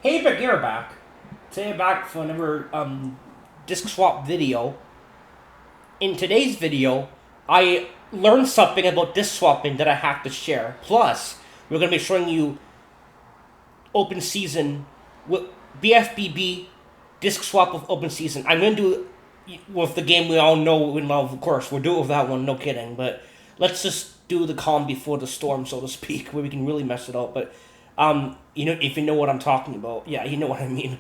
Hey, Bear back. Today I'm back for another disc swap video. In today's video, I learned something about disc swapping that I have to share. Plus, we're going to be showing you Open Season with BFBB disc swap with Open Season. I'm going to do it with the game we all know and love, of course. We'll do it with that one, no kidding. But let's just do the calm before the storm, so to speak, where we can really mess it up. But if you know what I'm talking about, yeah, you know what I mean.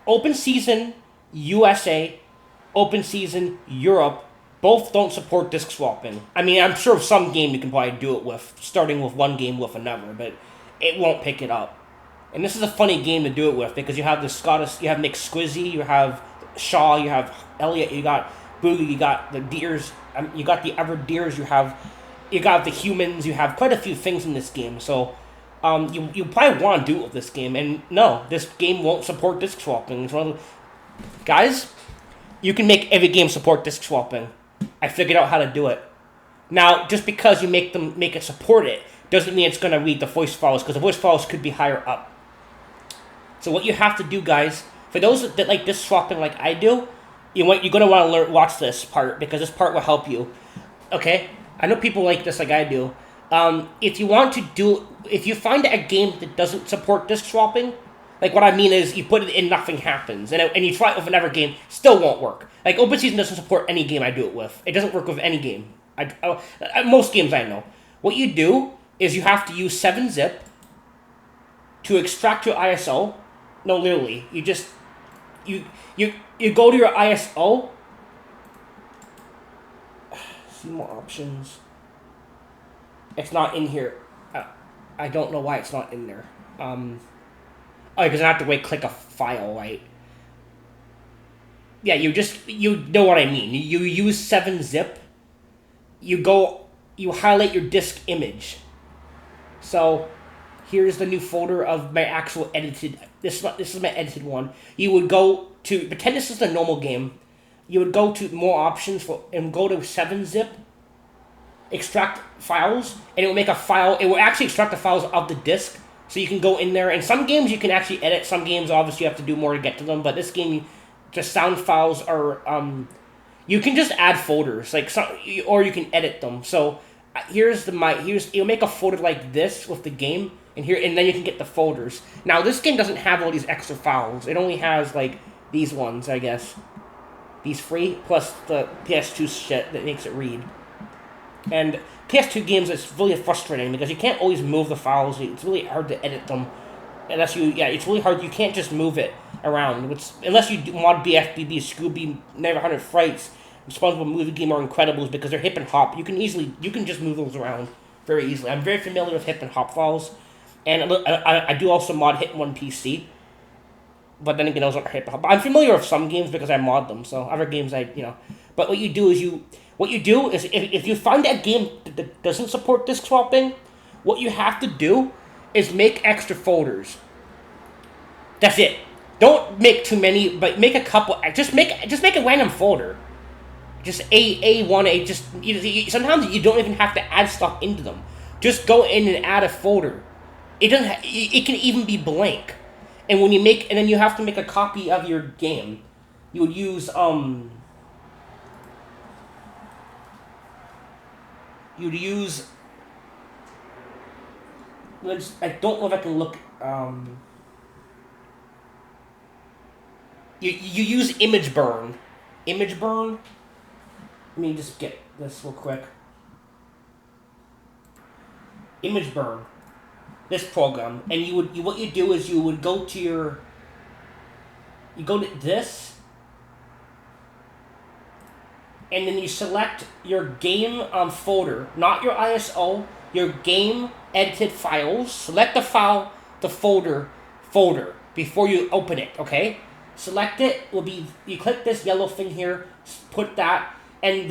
Open Season USA, Open Season Europe, both don't support disc swapping. I mean, I'm sure some game you can probably do it with, starting with one game with another, but it won't pick it up. And this is a funny game to do it with because you have the Scottish, you have Nick Squizzy, you have Shaw, you have Elliot, you got Boogie, you got the Deers, you got the Ever Deers, you got the humans, you have quite a few things in this game, so you probably want to do it with this game, and no, this game won't support disc swapping. It's one of the... Guys, you can make every game support disc swapping. I figured out how to do it. Now, just because you make it support it, doesn't mean it's going to read the voice files, because the voice files could be higher up. So what you have to do, guys, for those that like disc swapping like I do, you're going to want to watch this part, because this part will help you. Okay? I know people like this like I do. If you find a game that doesn't support disc swapping, like what I mean is you put it in, nothing happens, and you try it with another game, still won't work. Like Open Season doesn't support any game I do it with. It doesn't work with any game. Most games I know. What you do is you have to use 7-zip to extract your ISO. No, literally, you go to your ISO. See more options. It's not in here. I don't know why it's not in there. Because I have to click a file, right? Yeah, you know what I mean. You use 7-zip. You highlight your disk image. So, here's the new folder of my actual edited. This is my edited one. You would go to, pretend this is the normal game. You would go to more options and go to 7-zip. Extract files, and it will make a file. It will actually extract the files of the disk, so you can go in there. And some games you can actually edit. Some games, obviously, you have to do more to get to them. But this game, just sound files are. You can just add folders, or you can edit them. So you'll make a folder like this with the game, and then you can get the folders. Now this game doesn't have all these extra files. It only has these ones, I guess. These 3 plus the PS2 shit that makes it read. And PS2 games, it's really frustrating because you can't always move the files. It's really hard to edit them. It's really hard. You can't just move it around. Unless you mod BFBB, Scooby, Never 100 Frights, Responsible Movie Game, or Incredibles, because they're hip and hop. You can just move those around very easily. I'm very familiar with hip and hop files. And I do also mod Hit 1 PC. But then again, those aren't hip and hop. I'm familiar with some games because I mod them. So other games But what you do is if you find a game that doesn't support disc swapping, what you have to do is make extra folders. That's it. Don't make too many, but make a couple. Just make a random folder. Just A1. Sometimes you don't even have to add stuff into them. Just go in and add a folder. It doesn't. It can even be blank. And then you have to make a copy of your game. You would use I don't know if I can look. You use image burn. Image burn. Let me just get this real quick. Image burn. This program, and what you do is you would go to this, and then you select your game folder, not your ISO, your game edited files. Select the folder before you open it, okay? Select it, you click this yellow thing here, put that, and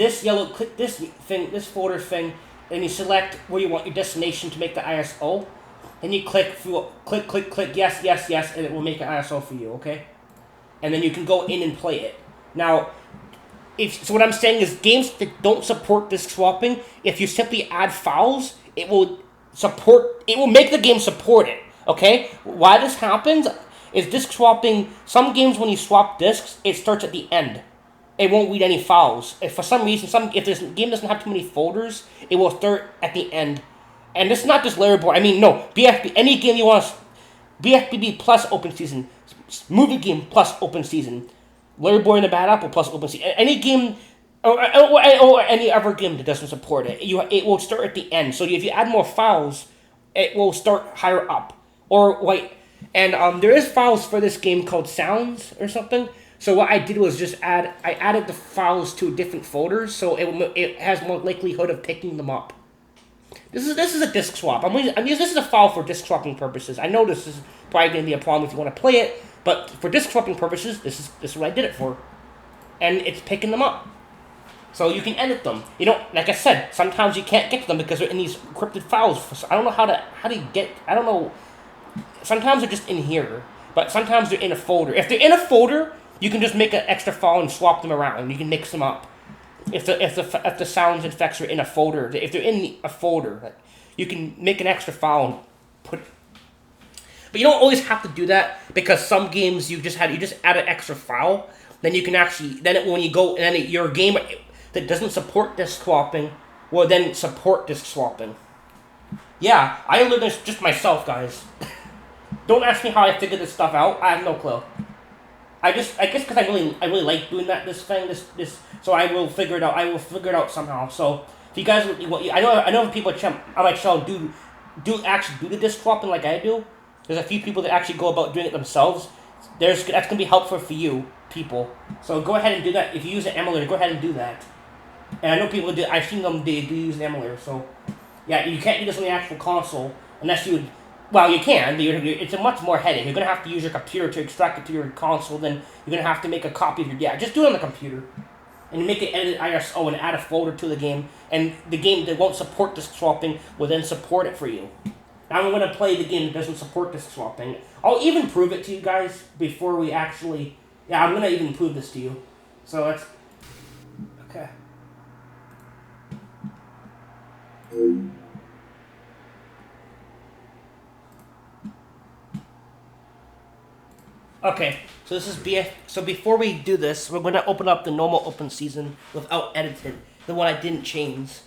click this thing, this folder thing, and you select where you want your destination to make the ISO. Then you click, yes, and it will make an ISO for you, okay? And then you can go in and play it. Now, what I'm saying is games that don't support disc swapping, if you simply add files, it will make the game support it. Okay? Why this happens is disk swapping. Some games when you swap disks, it starts at the end. It won't read any files. If for some reason, if this game doesn't have too many folders, it will start at the end. And this is not just Larry Boy. I mean, no, BFB, any game you want, BFBB plus Open Season, movie game plus Open Season, Larry Boy and the Bad Apple plus Open Season, any game, or any other game that doesn't support it, it will start at the end. So if you add more files, it will start higher up. Or like, and there is files for this game called Sounds or something. So what I did was I added the files to different folders, so it has more likelihood of picking them up. This is a disk swap. This is a file for disk swapping purposes. I know this is probably going to be a problem if you want to play it, but for disk swapping purposes, this is what I did it for, and it's picking them up. So you can edit them. You know, like I said, sometimes you can't get to them because they're in these encrypted files. I don't know how do you get. I don't know. Sometimes they're just in here, but sometimes they're in a folder. If they're in a folder, you can just make an extra file and swap them around. You can mix them up. If the sounds and effects are in a folder, if they're in a folder, you can make an extra file and put. But you don't always have to do that because some games you just add an extra file. Then you can when you go your game that doesn't support disk swapping will then support disk swapping. Yeah, I learned this just myself, guys. Don't ask me how I figured this stuff out. I have no clue. I guess because I really like doing this thing, so I will figure it out. I will figure it out somehow. So if you guys, I know people on my show do the disk swapping like I do. There's a few people that actually go about doing it themselves. That's gonna be helpful for you people. So go ahead and do that. If you use an emulator, go ahead and do that. And I know people do. I've seen them. They do use an emulator. So yeah, you can't do this on the actual console unless you would. Well, you can, but it's a much more headache. You're going to have to use your computer to extract it to your console, then you're going to have to make a copy of your... Yeah, just do it on the computer. And make it edit ISO and add a folder to the game, and the game that won't support disk swapping will then support it for you. Now I'm going to play the game that doesn't support disk swapping. I'll even prove it to you guys before we actually... Yeah, I'm going to even prove this to you. So let's... Okay. Okay, so this is BF. So before we do this, we're going to open up the normal Open Season without edited, the one I didn't change.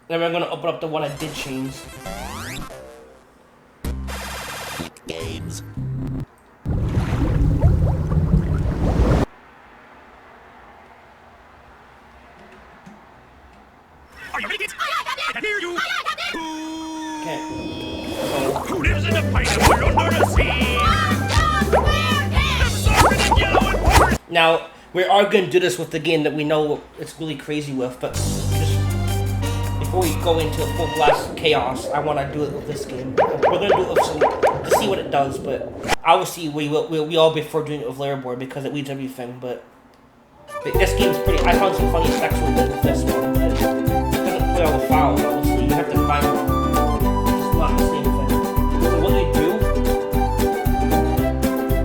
Then we're going to open up the one I did change. Games. Are you ready? I can hear you. Okay. Who lives in a pineapple under the sea? Now, we are going to do this with the game that we know it's really crazy with, but just before we go into full blast chaos, I want to do it with this game. We're going to do it with some, to see what it does, but obviously we all prefer doing it with Lairboard because it leads everything, but this game's pretty, I found some funny effects with this one, but it doesn't play all the files, obviously, you have to find them. It's not the same thing. So what you do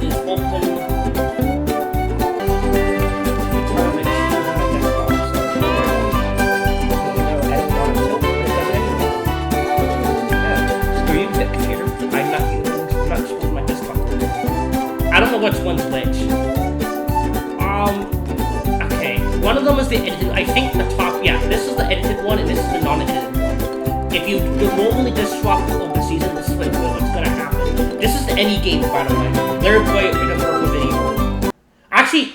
is open I don't know which one's which. Okay. One of them is the edited, I think the top, yeah, this is the edited one and this is the non-edited one. If you normally just swap the Open Season, this is what's gonna happen. This is any game, by the way. Larry Boy, it doesn't work with any.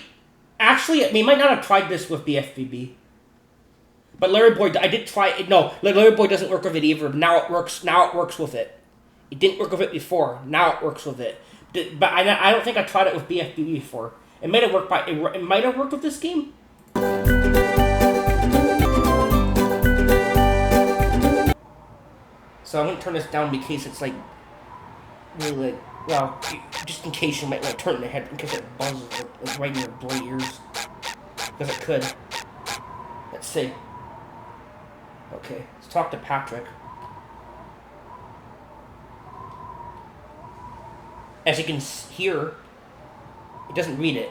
Actually, we might not have tried this with BFBB. But Larry Boy, I did try it, no, Larry Boy doesn't work with it either, but now it works with it. It didn't work with it before, now it works with it. But I don't think I tried it with BFBB before. It might have worked it might have worked with this game. So I'm gonna turn this down in case it's like really like, well, just in case you might want to turn your head in case it buzzes like right in your bloody ears. Because it could. Let's see. Okay, let's talk to Patrick. As you can hear, it doesn't read it.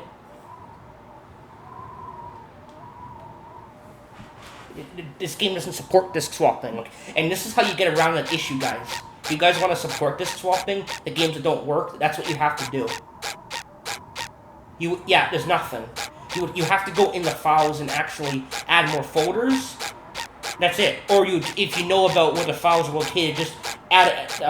This game doesn't support disk swapping. And this is how you get around that issue, guys. If you guys want to support disk swapping, the games that don't work, that's what you have to do. Yeah, there's nothing. You have to go in the files and actually add more folders. That's it. Or if you know about where the files are located, just add it.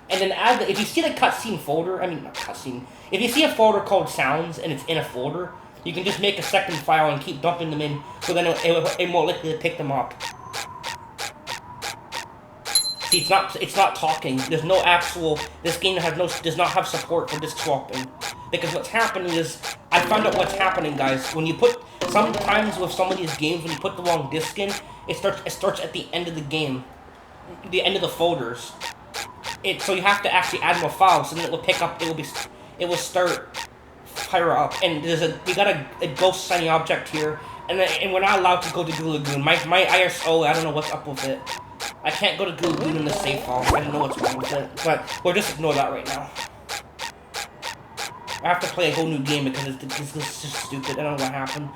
And then add if you see the cutscene folder, I mean not cutscene. If you see a folder called sounds and it's in a folder, you can just make a second file and keep dumping them in, so then it's more likely to pick them up. See, it's not talking. There's no actual. This game does not have support for disk swapping, because what's happening is I found out what's happening, guys. When you put sometimes with some of these games, when you put the wrong disk in, it starts at the end of the game, the end of the folders. So you have to actually add more files, and then it will pick up. It will start higher up, and we got a ghost shiny object here, and we're not allowed to go to Goo Lagoon. My ISO, I don't know what's up with it. I can't go to Goo Lagoon in the save file. I don't know what's wrong with it, but we'll just ignore that right now. I have to play a whole new game because it's just stupid. I don't know what happened.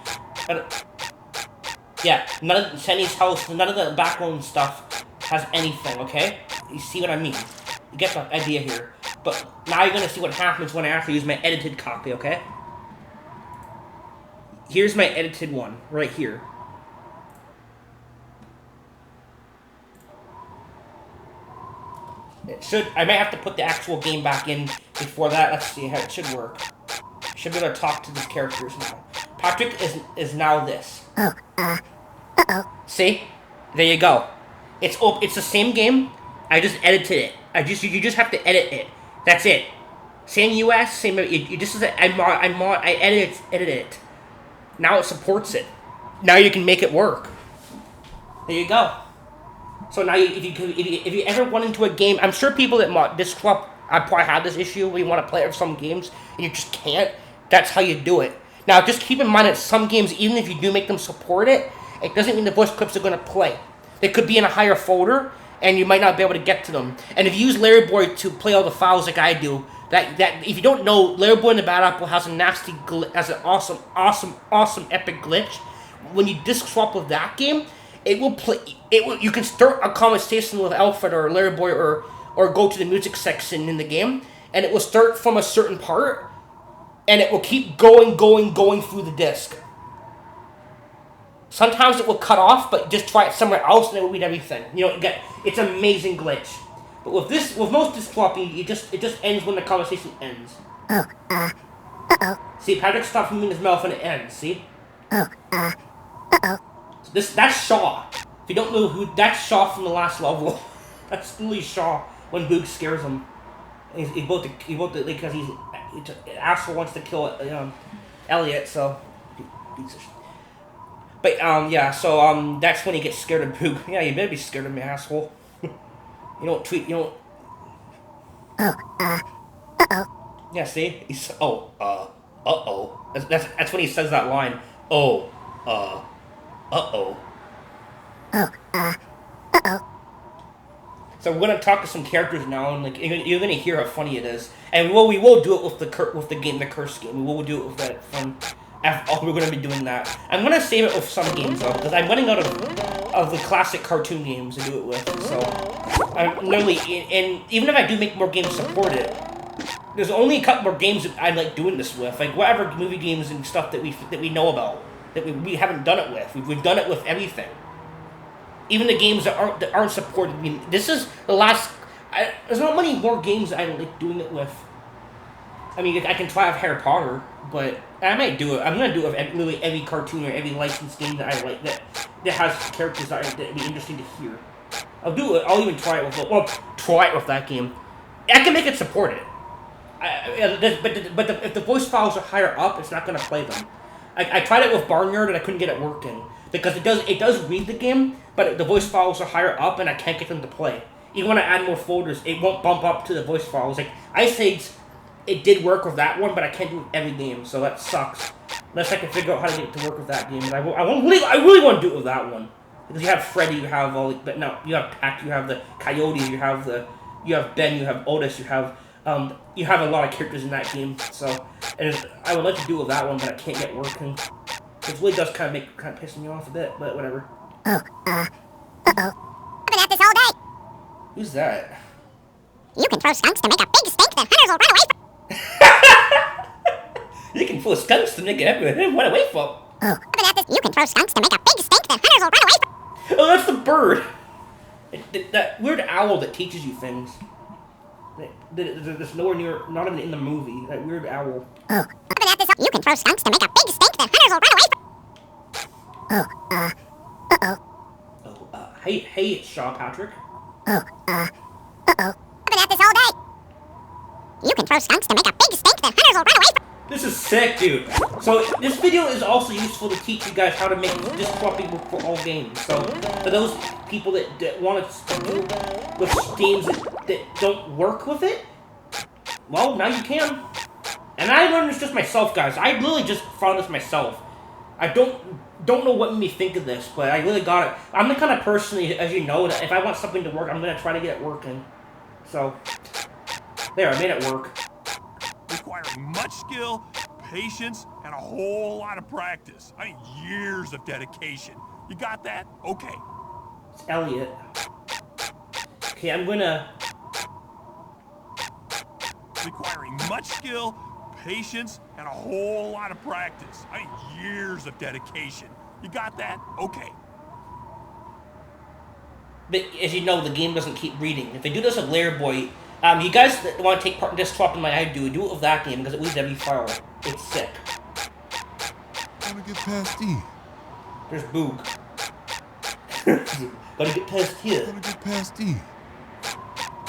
Yeah, none of Senny's house, none of the background stuff has anything, okay? You see what I mean? You get the idea here. But now you're gonna see what happens when I actually use my edited copy, okay? Here's my edited one, right here. I might have to put the actual game back in before that. Let's see how it should work. Should be able to talk to these characters now. Patrick is now this. See? There you go. It's the same game. I just edited it. You just have to edit it. That's it. Same US, same. I edited it. Now it supports it. Now you can make it work. There you go. So now, if you ever run into a game, I'm sure people that mod disk swap, I probably had this issue where you want to play it with some games and you just can't. That's how you do it. Now, just keep in mind that some games, even if you do make them support it, it doesn't mean the voice clips are going to play. They could be in a higher folder, and you might not be able to get to them. And if you use Larry Boy to play all the files like I do, that if you don't know, Larry Boy in the Bad Apple has an awesome epic glitch. When you disk swap with that game, it will play. You can start a conversation with Alfred or Larry Boy or go to the music section in the game, and it will start from a certain part, and it will keep going through the disc. Sometimes it will cut off, but just try it somewhere else, and it will read everything. It's an amazing glitch. But with most disk swapping, it just ends when the conversation ends. See, Patrick stops moving his mouth and it ends. See? That's Shaw. If you don't know that's Shaw from the last level. That's really Shaw when Boog scares him. He both because asshole wants to kill Elliot. So, but yeah. So that's when he gets scared of Boog. Yeah, you better be scared of me, asshole. You don't tweet. You don't. Yeah. See, he's That's when he says that line. So we're gonna talk to some characters now, and you're gonna hear how funny it is. And we will do it with the curse game. We will do it with that fun. We're gonna be doing that. I'm gonna save it with some games though, because I'm running out of the classic cartoon games to do it with. So I'm literally, and even if I do make more games support it, there's only a couple more games that I like doing this with, like whatever movie games and stuff that we know about. That we haven't done it with. We've done it with everything. Even the games that aren't supported. I mean, this is the last. There's not many more games that I like doing it with. I mean, I can try with Harry Potter, but I might do it. I'm gonna do it with literally every cartoon or every licensed game that I like that has characters that would be interesting to hear. I'll do it. I'll even try it with that game. I can make it support it. But if the voice files are higher up, it's not gonna play them. I tried it with Barnyard and I couldn't get it working because it does read the game, but the voice files are higher up and I can't get them to play. Even when I add more folders, it won't bump up to the voice files. Like Ice Age, it did work with that one, but I can't do it with every game, so that sucks. Unless I can figure out how to get it to work with that game, and I really want to do it with that one because you have Freddy, you have you have Pac, you have the Coyote, you have Ben, you have Otis, you have a lot of characters in that game, so I would like to do it with that one, but I can't get working. It really does kind of piss me off a bit, but whatever. I've been at this all day. Who's that? You can throw skunks to make a big stink that hunters will run away from. You can throw skunks to make it run away from. Oh. You can throw skunks to make a big stink that hunters will run away from. Oh, that's the bird. That weird owl that teaches you things. That's nowhere near, not even in the movie. That weird owl. Oh. You can throw skunks to make a big stink that hunters will run away from. Oh. Hey, Shaw Patrick. Oh. I've been at this all day. You can throw skunks to make a big stink that hunters will run away from. This is sick, dude. So this video is also useful to teach you guys how to make disrupting work for all games. So for those people that want to do with games that don't work with it, well, now you can. And I learned this just myself, guys. I really just found this myself. I don't know what made me think of this, but I really got it. I'm the kind of person, as you know, that if I want something to work, I'm gonna try to get it working. So there, I made it work. Requiring much skill, patience, and a whole lot of practice. I mean, years of dedication. You got that? Okay. It's Elliot. Okay, I'm gonna... Requiring much skill, patience, and a whole lot of practice. I mean, years of dedication. You got that? Okay. But as you know, the game doesn't keep reading. If they do this with Lair Boy, you guys that want to take part in Disrupting like I do it with that game because it reads every file. It's sick. I wanna get past D. There's Boog. Gotta get past I here. wanna get past D.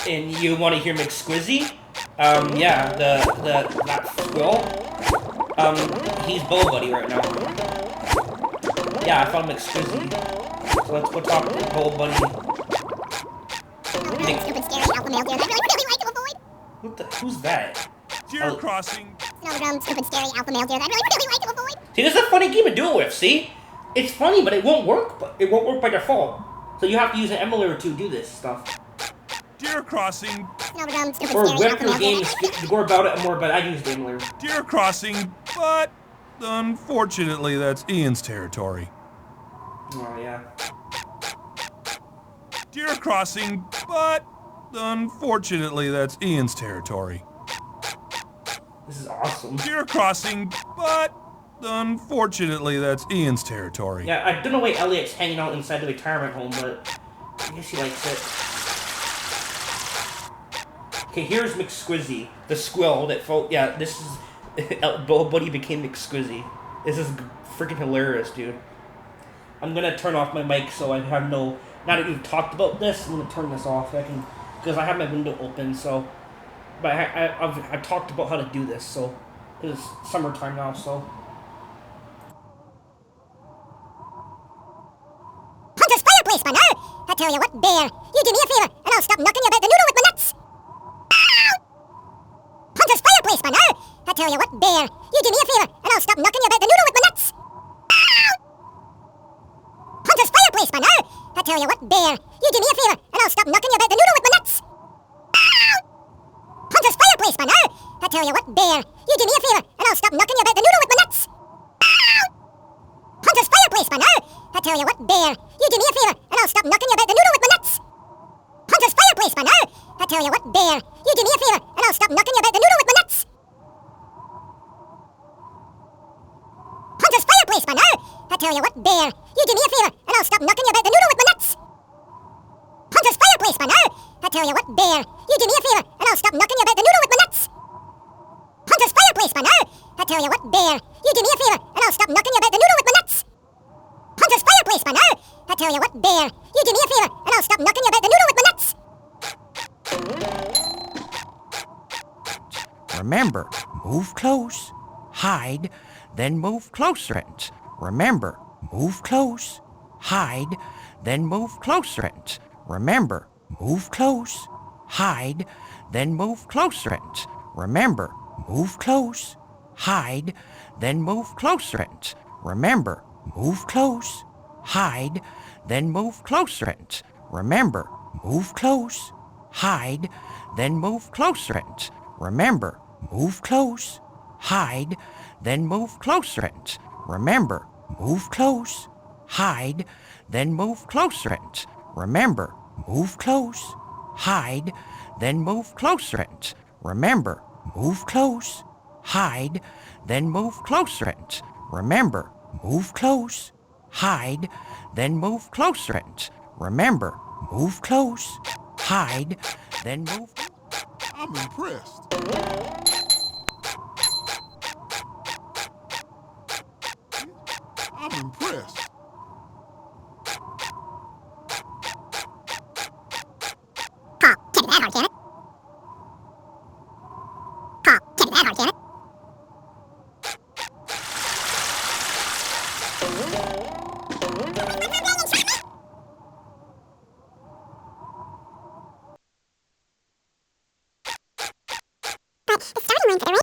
And you want to hear McSquizzy? Yeah, that squill. He's Bow Buddy right now. Yeah, I found McSquizzy. So let's go talk to Bow Buddy. Stupid, scary alpha male deer that I really like to avoid. Who's that? Deer crossing. Snowdrum, stupid, scary alpha male deer that I really like to avoid. See, this is a funny game to do it with, see? It's funny, but it won't work. But it won't work by default. So you have to use an emulator to do this stuff. Deer crossing. Snowdrum, stupid, Or scary web alpha your male deer games, that I more about it and more about it. I use the emulator. Deer crossing, but unfortunately, that's Ian's territory. Oh, yeah. Deer crossing, but unfortunately, that's Ian's territory. This is awesome. Deer crossing, but unfortunately, that's Ian's territory. Yeah, I don't know why Elliot's hanging out inside the retirement home, but I guess he likes it. Okay, here's McSquizzy, the squill that yeah, this is... Buddy became McSquizzy. This is freaking hilarious, dude. I'm gonna turn off my mic so I have no... Now that you've talked about this, I'm gonna turn this off. Because I have my window open, so... But I've talked about how to do this, so... It's summertime now, so... Hunter's fireplace, partner! I tell you what, Bear, you do me a favor, and I'll stop knocking you about the noodle with my nuts! Ow! Hunter's fireplace, partner! I tell you what, Bear, you do me a favor, and I'll stop knocking you about the noodle with my nuts! Ow! Hunter's fireplace, partner! I tell you what, Bear, you do me a favor, and I'll stop knocking you about the noodle with my nuts! Ow! Hunter's fireplace, partner! I tell you what, Bear, you do me a favor, and I'll stop knocking you about the noodle with my nuts! Ow! Hunter's fireplace, partner! I tell you what, Bear, you do me a favor, and I'll stop knocking you about the noodle with my nuts! Hunter's fireplace, partner! I tell you what, Bear, you do me a favor, and I'll stop knocking you about the noodle with my nuts! Hunter's fireplace, partner! I tell you what, Bear, you do me a favor, and I'll stop knocking you about the noodle with my nuts! Hunter's fireplace, partner! I tell you what, Bear, you do me a favor, and I'll stop knocking you about the noodle with my nuts! Hunter's fireplace, partner! I tell you what, Bear, you do me a favor, and I'll stop knocking you about the noodle with my nuts! Hunter's fireplace, partner! I tell you what, Bear, you do me a favor, and I'll stop knocking you about the noodle with my nuts! Remember, move close, hide, then move closer. And remember, move close, hide, then move closer. And remember, move close, hide, then move closer. And remember, move close, hide, then move closer. And remember, move close, hide, then move closer. And remember, move close, hide, then move closer. And remember, move close, hide, then move closer. And remember, move close, hide, then move closer. And remember, move close, hide, then move closer and remember, move close, hide, then move closer and remember, move close, hide, then move closer and remember, move close, hide, then move. I'm impressed. I'm impressed. Paul, can't be that hard, can it? Paul, can't be that hard, can it? But the starting line for the race.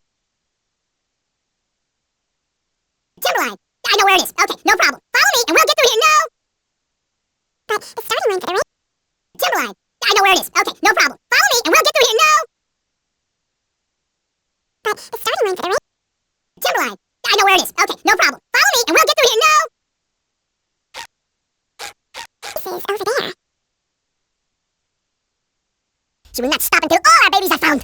Timberline. I know where it is. Okay, no problem. Follow me and we'll get through here now. But the starting line for the race. Timberline. I know where it is. Okay, no problem. Follow me and we'll get through here now. But the starting line for the race. Timberline. I know where it is. Okay, no problem. Follow me and we'll get through here now. This is over there. Should we not stop until all our babies are found?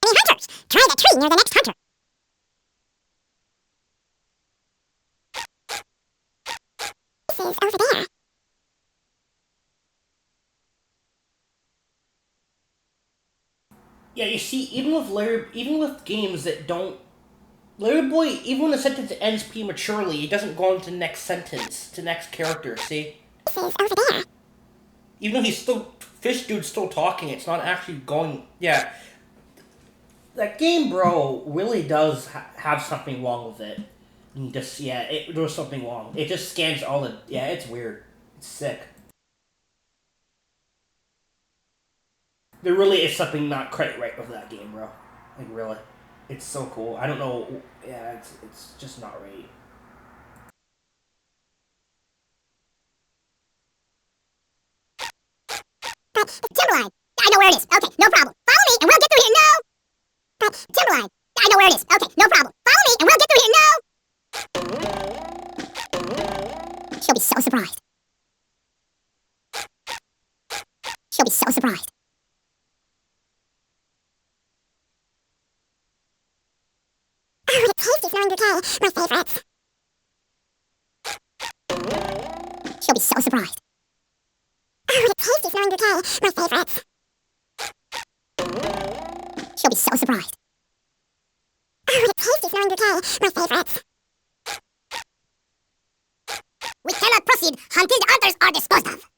Any hunters? Try the tree near the next hunter. This is over there. Yeah, you see, even with games that don't, Larry Boy, even when the sentence ends prematurely, it doesn't go on to the next sentence, to the next character. See, This is over there. even though Fish Dude's still talking, it's not actually going. Yeah, that game, bro, really does have something wrong with it. And there's something wrong. It just scans all the. Yeah, it's weird. It's sick. There really is something not quite right with that game, bro. Like, really. It's so cool. I don't know. Yeah, it's just not right. But Timberline. I know where it is. Okay, no problem. Follow me and we'll get through here now. But Timberline. I know where it is. Okay, no problem. Follow me and we'll get through here now. She'll be so surprised. She'll be so surprised. Oh, the tasty smelling bouquet. My favorites. She'll be so surprised. Oh, the tasty smelling bouquet. My favorites. She'll be so surprised. Oh, the tasty smelling bouquet. My favorites. We cannot proceed until the others are disposed of.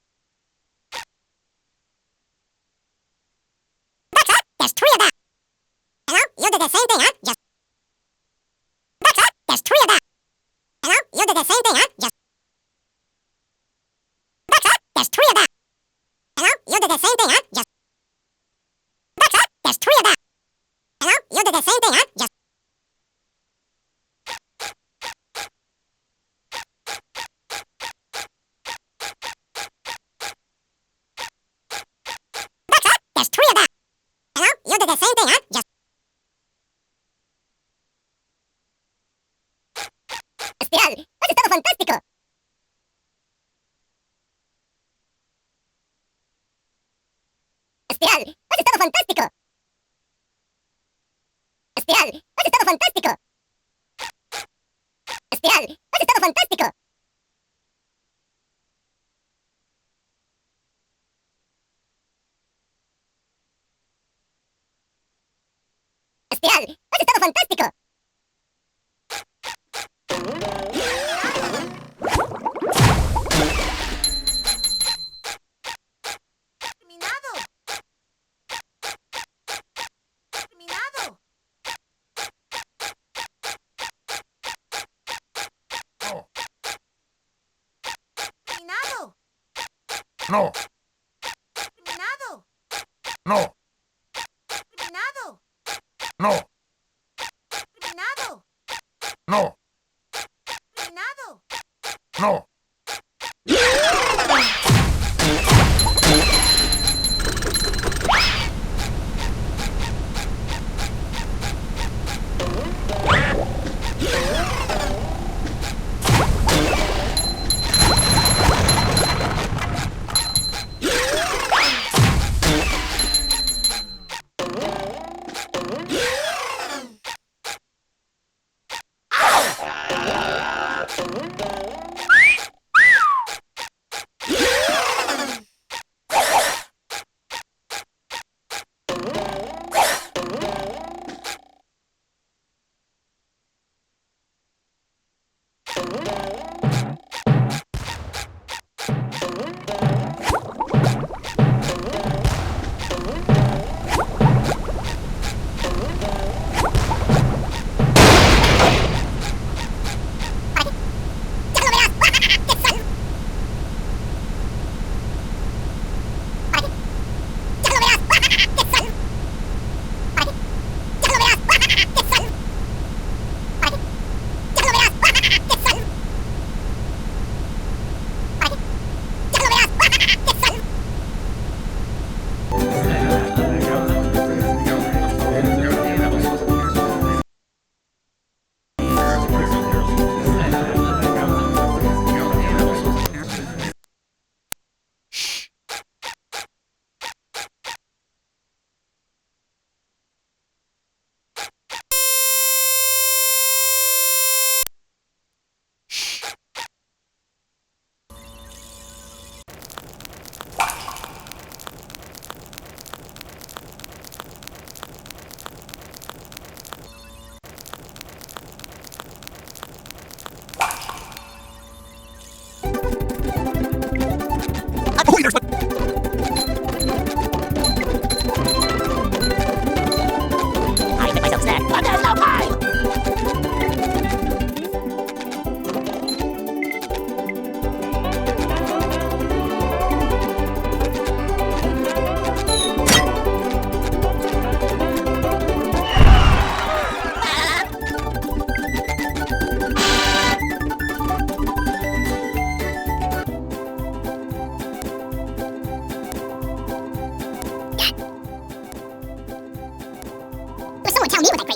That's it. There's three of them. Hello? You did the same thing, huh? Just. That's it. There's three of them. Hello? You did the same thing, huh? Just. That's it. There's three of them. Hello? You did the same thing, huh? Just. That's it. There's three of them. Hello? You did the same thing, huh? Just. That's it. There's three of them. Hello? You did the same thing, huh? Just. Espiral, has estado fantástico. Espiral, has estado fantástico. Espiral, has estado fantástico. Espiral, has estado fantástico. Espiral, has estado fantástico. Terminado. Terminado. No. Terminado. No. Terminado. No. Terminado. No. Terminado. No. Terminado. No.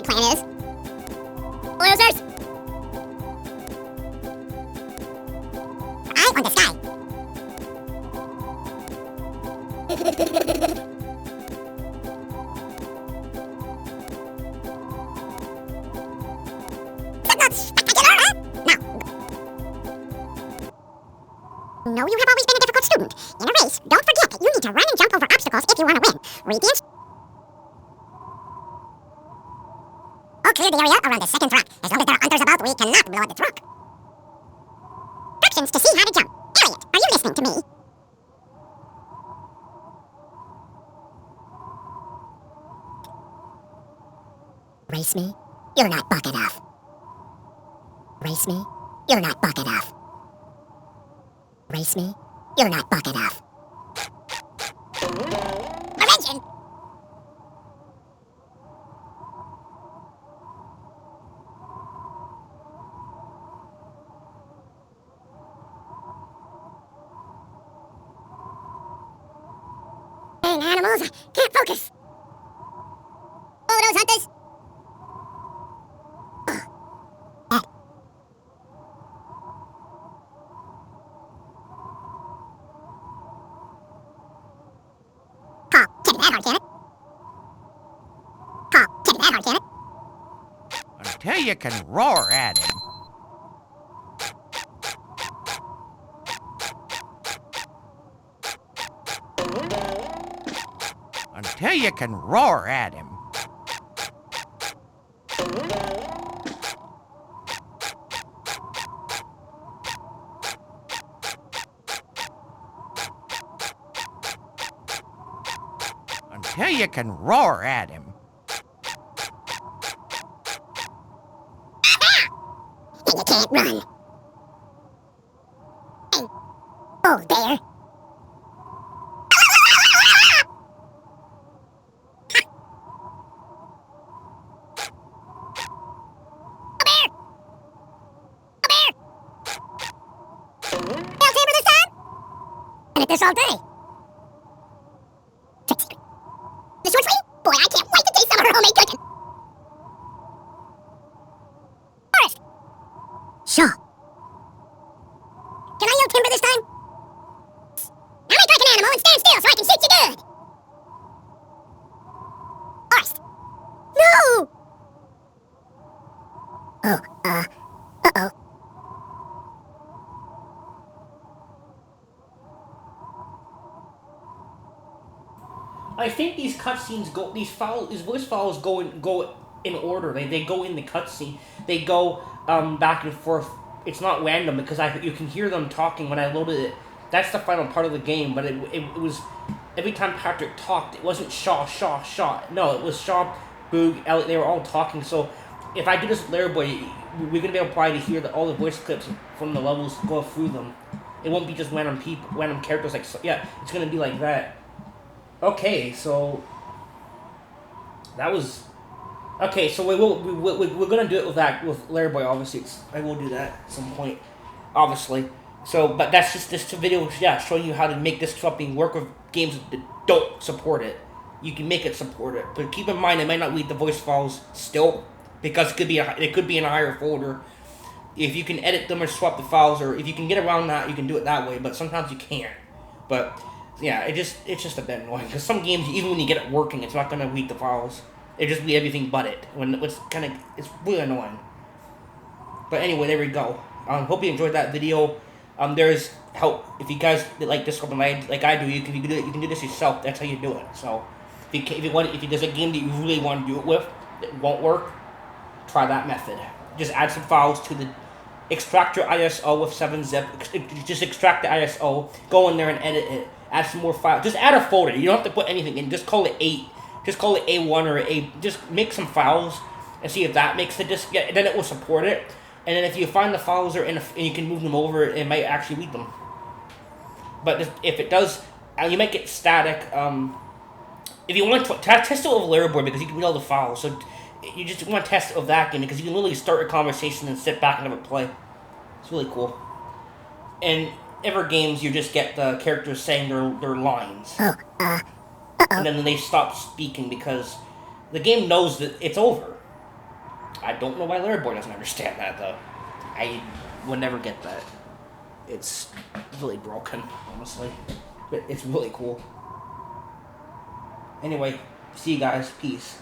plan is. Losers! Eye on the sky. That's not spectacular, huh? No, you have always been a difficult student. In a race, don't forget that you need to run and jump over obstacles if you want to win. Read the I'll clear the area around the second rock. As long as there are hunters about, we cannot blow at the rock. Directions to see how to jump. Elliot, are you listening to me? Race me? You're not buck enough. Race me? You're not buck enough. Race me? You're not buck enough. Attention! Dang animals, I can't focus. Oh, those hunters! Until you can roar at him. Until you can roar at him. Until you can roar at him. And you can't run. And, oh, there. They'll tamer this time? And at this all day. Trade secret. This one's free? Boy, I can't wait to taste some of her homemade cooking. Forrest! Sure. Can I yell timber this time? Now make like an animal and stand still so I can shoot you good. Forrest! No! Oh, uh-oh. I think these cutscenes go, these voice files go in order. They go in the cutscene. They go back and forth. It's not random because you can hear them talking when I loaded it. That's the final part of the game. But it was every time Patrick talked, it wasn't Shaw. No, it was Shaw, Boog, Elliot. They were all talking. So if I do this with Lair Boy, we're gonna be able to probably hear all the voice clips from the levels go through them. It won't be just random characters. Like it's gonna be like that. Okay, so that was okay. So we're gonna do it with Lair Boy. Obviously, I will do that at some point, obviously. So, but that's just this video, showing you how to make this something work with games that don't support it. You can make it support it, but keep in mind it might not read the voice files still because it could be in a higher folder. If you can edit them or swap the files, or if you can get around that, you can do it that way. But sometimes you can't. But yeah, it's just a bit annoying because some games, even when you get it working, it's not gonna read the files. It just read everything but it. It's really annoying. But anyway, there we go. Hope you enjoyed that video. There's help if you guys like this something like I do. You can do this yourself. That's how you do it. So if there's a game that you really want to do it with that won't work, try that method. Just add some files to the extract your ISO with 7-zip. Just extract the ISO. Go in there and edit it. Add some more files. Just add a folder. You don't have to put anything in. Just call it Just call it A1 or A. Just make some files and see if that makes the disk. Yeah, then it will support it. And then if you find the files are and you can move them over, it might actually read them. But if it does, you might get static. If you want to test it with Lairboard because you can read all the files. So you just want to test it with that game because you can literally start a conversation and sit back and have it play. It's really cool. And ever games, you just get the characters saying their lines. And then they stop speaking because the game knows that it's over. I don't know why Larry Boy doesn't understand that, though. I would never get that. It's really broken, honestly. But it's really cool. Anyway, see you guys. Peace.